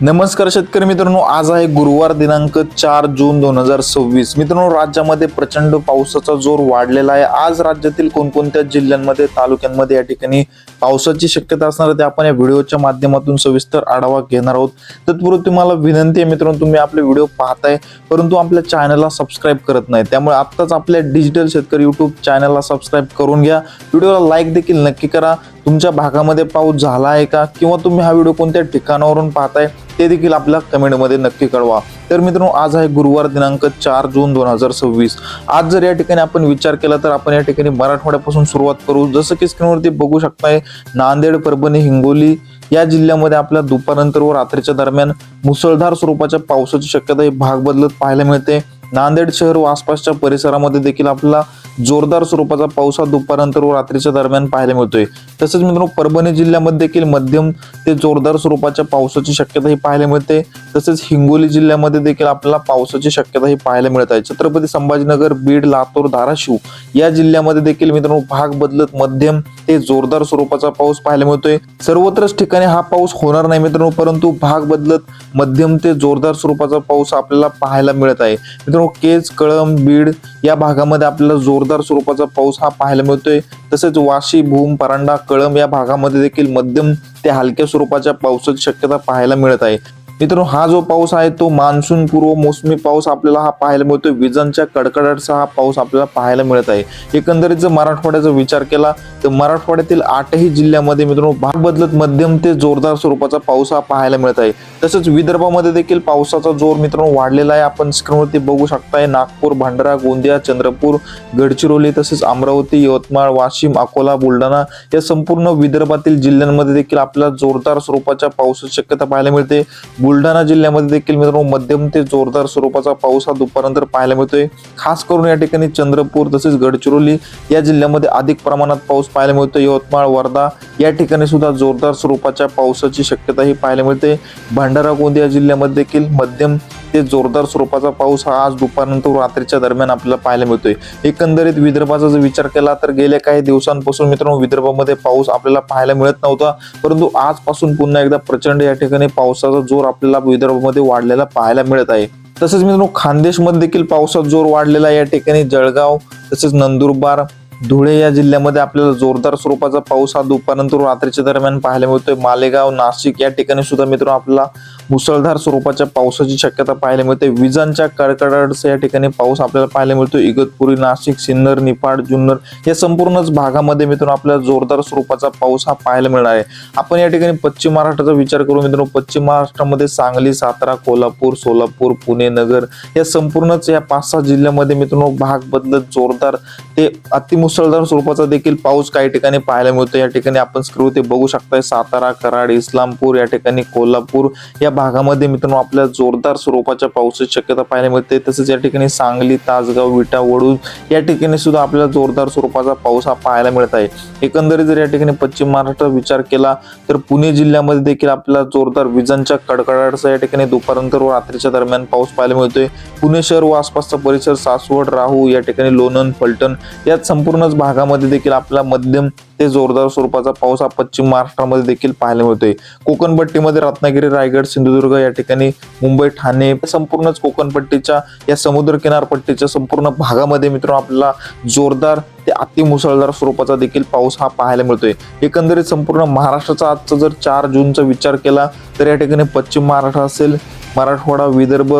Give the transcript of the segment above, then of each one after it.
नमस्कार शेतकरी मित्रांनो, आज आहे गुरुवार दिनांक 4 जून 2026। मित्रांनो, राज्यामध्ये प्रचंड पावसाचा जोर वाढलेला आहे। आज राज्यातील कोणकोणत्या जिल्ह्यांमध्ये तालुक्यांमध्ये या ठिकाणी पावसाची शक्यता असणार आहे ते आपण या व्हिडिओच्या माध्यमातून सविस्तर आढावा घेणार आहोत। तत्पूर्वी तुम्हाला विनंती आहे मित्रांनो, तुम्ही आपले व्हिडिओ पाहताय परंतु आपल्या चॅनलला सबस्क्राईब करत नाही, त्यामुळे आत्ताच आपल्या डिजिटल शेतकरी यूट्यूब चॅनलला सबस्क्राईब करून घ्या। व्हिडिओला लाईक देखील नक्की करा। तुमच्या भागामध्ये पाऊस झाला आहे का किंवा तुम्ही हा व्हिडिओ कोणत्या ठिकाणावरून पाहताय ते देखील आपल्या कमेंटमध्ये नक्की कळवा। तर मित्रांनो, आज आहे गुरुवार दिनांक 4 जून 2026। आज जर या ठिकाणी आपण विचार केला तर आपण या ठिकाणी मराठवाड्यापासून सुरुवात करू। जसं की स्क्रीनवरती बघू शकताय, नांदेड, परभणी, हिंगोली या जिल्ह्यामध्ये आपल्या दुपारनंतर व रात्रीच्या दरम्यान मुसळधार स्वरूपाच्या पावसाची शक्यता ही भाग बदलत पाहायला मिळते। नांदेड शहर व आसपासच्या परिसरामध्ये देखील आपल्याला जोरदार स्वरूपाचा पाऊस हा दुपारनंतर व रात्रीच्या दरम्यान पाहायला मिळतोय। तसेच मित्रांनो, परभणी जिल्ह्यामध्ये देखील मध्यम ते जोरदार स्वरूपाच्या पावसाची शक्यता ही पाहायला मिळते। तसेच हिंगोली जिल्ह्यामध्ये देखील आपल्याला पावसाची शक्यता ही पाहायला मिळत आहे। छत्रपती संभाजीनगर, बीड, लातूर, धाराशिव या जिल्ह्यामध्ये देखील मित्रांनो भाग बदलत मध्यम ते जोरदार स्वरूपाचा पाऊस पाहायला मिळतोय। सर्वत्रच ठिकाणी हा पाऊस होणार नाही मित्रांनो, परंतु भाग बदलत मध्यम ते जोरदार स्वरूपाचा पाऊस आपल्याला पाहायला मिळत आहे। मित्रांनो, केज, कळंब, बीड या भागामध्ये आपल्याला जोरदार स्वरूपाचा पाऊस हा पाहायला मिळतोय। तसेच वाशी, भूम, परांडा, कळंब या भागामध्ये देखील मध्यम ते हलक्या स्वरूपाच्या पावसाची शक्यता पाहायला मिळत आहे। मित्रांनो, हा जो पाऊस आहे तो मान्सून पूर्व मोसमी पाऊस आपल्याला हा पाहायला मिळतोय। विजांच्या कडकडाटाचा हा पाऊस आपल्याला पाहायला मिळत आहे। एकंदरीत जर मराठवाड्याचा विचार केला तर मराठवाड्यातील 8ही जिल्ह्यामध्ये मित्रांनो भाग बदलत मध्यम ते जोरदार स्वरूपाचा पाऊस हा पाहायला मिळत आहे। तसेच विदर्भामध्ये देखील पावसाचा जोर मित्रांनो वाढलेला आहे। आपण स्क्रीनवरती बघू शकताय, नागपूर, भंडारा, गोंदिया, चंद्रपूर, गडचिरोली, तसेच अमरावती, यवतमाळ, वाशिम, अकोला, बुलढाणा या संपूर्ण विदर्भातील जिल्ह्यांमध्ये देखील आपल्याला जोरदार स्वरूपाच्या पावसाची शक्यता पाहायला मिळते। बुलढाणा जिल्ह्यामध्ये देखील मित्रांनो मध्यम ते जोरदार स्वरूपाचा पाऊस हा दुपारनंतर पाहायला मिळतोय। खास करून या ठिकाणी चंद्रपूर तसेच गडचिरोली या जिल्ह्यामध्ये अधिक प्रमाणात पाऊस पाहायला मिळतो। यवतमाळ, वर्धा या ठिकाणी सुद्धा जोरदार स्वरूपाच्या पावसाची शक्यता ही पाहायला मिळते। भंडारा, गोंदिया जिल्ह्यामध्ये देखील मध्यम ते जोरदार स्वरूपाचा पाऊस हा आज दुपारनंतर रात्रीच्या दरम्यान आपल्याला पाहायला मिळतोय। एकंदरीत विदर्भाचा जर विचार केला तर गेल्या काही दिवसांपासून मित्रांनो विदर्भामध्ये पाऊस आपल्याला पाहायला मिळत नव्हता, परंतु आजपासून पुन्हा एकदा प्रचंड या ठिकाणी पावसाचा जोर आपल्याला विदर्भामध्ये वाढलेला पाहायला मिळत आहे। तसेच मित्रांनो, खानदेशमध्ये देखील पावसाचा जोर वाढलेला या ठिकाणी जळगाव तसेच नंदुरबार, धुळे या जिल्ह्यामध्ये आपल्याला जोरदार स्वरूपाचा पाऊस हा दुपारनंतर रात्रीच्या दरम्यान पाहायला मिळतोय। मालेगाव, नाशिक या ठिकाणी सुद्धा मित्रांनो आपल्याला मुसळधार स्वरूपाच्या पावसाची शक्यता पाहायला मिळते। विजांच्या कडकडाटाचा या ठिकाणी पाऊस आपल्याला पाहायला मिळतो। इगतपुरी, नाशिक, सिन्नर, निफाड, जुन्नर या संपूर्णच भागामध्ये मित्रांनो आपल्याला जोरदार स्वरूपाचा पाऊस हा पाहायला मिळणार आहे। आपण या ठिकाणी पश्चिम महाराष्ट्राचा विचार करू मित्रांनो, पश्चिम महाराष्ट्रामध्ये सांगली, सातारा, कोल्हापूर, सोलापूर, पुणे, नगर या संपूर्णच या 5-6 जिल्ह्यामध्ये मित्रांनो भाग बदलत जोरदार ते अतिमुसळधार स्वरूपाचा देखील पाऊस काही ठिकाणी पाहायला मिळतो। या ठिकाणी आपण स्क्रीनवरती बघू शकताय, सातारा, कराड, इस्लामपूर या ठिकाणी कोल्हापूर या भागामध्ये मित्रांनो आपल्याला जोरदार स्वरूपाच्या पावसाची शक्यता पाहायला मिळते। तसेच या ठिकाणी सांगली, तासगाव, विटा, वडूज या ठिकाणी सुद्धा आपल्याला जोरदार स्वरूपाचा पाऊस हा पाहायला मिळत आहे। एकंदरीत जर या ठिकाणी पश्चिम महाराष्ट्राचा विचार केला तर पुणे जिल्ह्यामध्ये देखील आपल्याला जोरदार विजांच्या कडकडाटाचा या ठिकाणी दुपारनंतर व रात्रीच्या दरम्यान पाऊस पाहायला मिळतोय। पुणे शहर व आसपासचा परिसर, सासवड, राहू या ठिकाणी लोणंद, फलटण या संपूर्णच भागामध्ये देखील आपल्याला मध्यम ते जोरदार स्वरूपाचा पाऊस हा पश्चिम महाराष्ट्रामध्ये देखील पाहायला मिळतोय। कोकणपट्टीमध्ये रत्नागिरी, रायगड, सिंधुदुर्ग या ठिकाणी, मुंबई, ठाणे संपूर्णच कोकणपट्टीच्या या समुद्र किनारपट्टीच्या संपूर्ण भागामध्ये मित्रांनो आपल्याला जोरदार ते अतिमुसळधार स्वरूपाचा देखील पाऊस हा पाहायला मिळतोय। एकंदरीत संपूर्ण महाराष्ट्राचा आजचा जर 4 जूनचा विचार केला तर या ठिकाणी पश्चिम महाराष्ट्र असेल, मराठवाडा, विदर्भ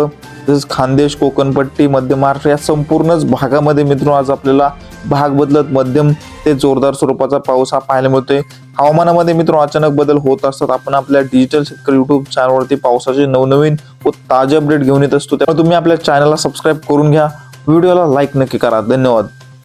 तसेच खानदेश, कोकणपट्टी, मध्य महाराष्ट्र या संपूर्णच भागामध्ये मित्रांनो आज आपल्याला भाग बदलत मध्यम ते जोरदार स्वरूपाचा पाऊस हा पाहायला मिळतोय। हवामानामध्ये मित्रांनो अचानक बदल होत असतात। आपण आपल्या डिजिटल शेतकरी युट्यूब चॅनलवरती पावसाचे नवनवीन व ताजे अपडेट घेऊन येत असतो, त्यामुळे तुम्ही आपल्या चॅनलला सबस्क्राईब करून घ्या, व्हिडिओला लाईक नक्की करा। धन्यवाद।